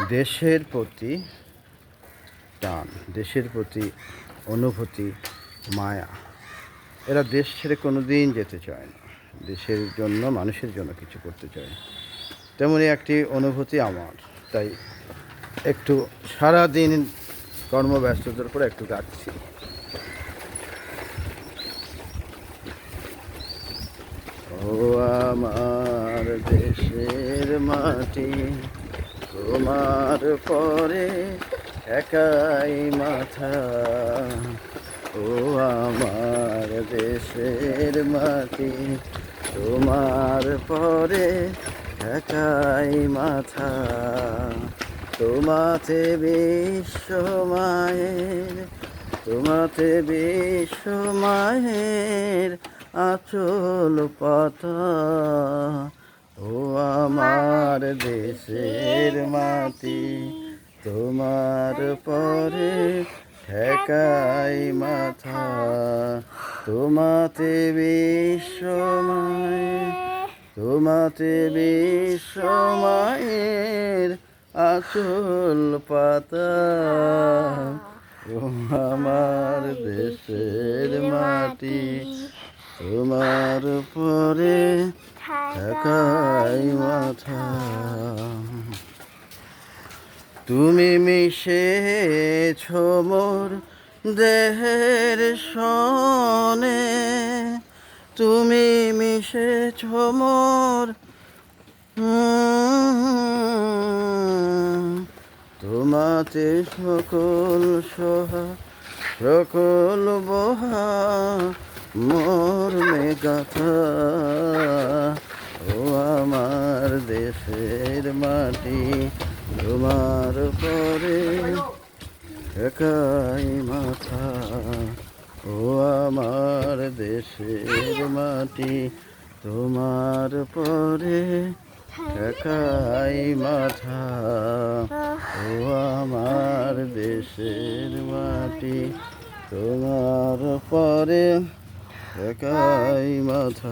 দেশের প্রতি টান, দেশের প্রতি অনুভূতি, মায়া, এরা দেশ ছেড়ে কোনো দিন যেতে চায় না। দেশের জন্য, মানুষের জন্য কিছু করতে চায়। তেমনই একটি অনুভূতি আমার। তাই একটু সারাদিন কর্মব্যস্ততার পরে একটু গাচ্ছি। ও আমার দেশের মাটি, তোমার পরে একাই মাথা। ও আমার দেশের মাটি, তোমার পরে একাই মাথা। তোমাতে বিশ্ব মায়ের, তোমাতে বিশ্ব মায়ের আঁচল পাতা। ও আমার দেশের মাটি, তোমার পরে ঠেকাই মাথা। তোমাতে বিশ্ব মায়ের, তোমাতে বিশ্ব মায়ের আঁচল পাতা। ও আমার দেশের মাটি, তোমার পরে ঠেকাই মাথা। তুমি মিশেছ মোর দেহের সনে, তুমি মিশেছ মোর, তোমাতে সকল সহা, সকল বহা মোর মেগাথা। ও আমার দেশের মাটি, তোমার পরে একাই মাথা। ও আমার দেশের মাটি, তোমার পরে একাই মাথা। ও আমার দেশের মাটি, তোমার পরে একাই মাথা।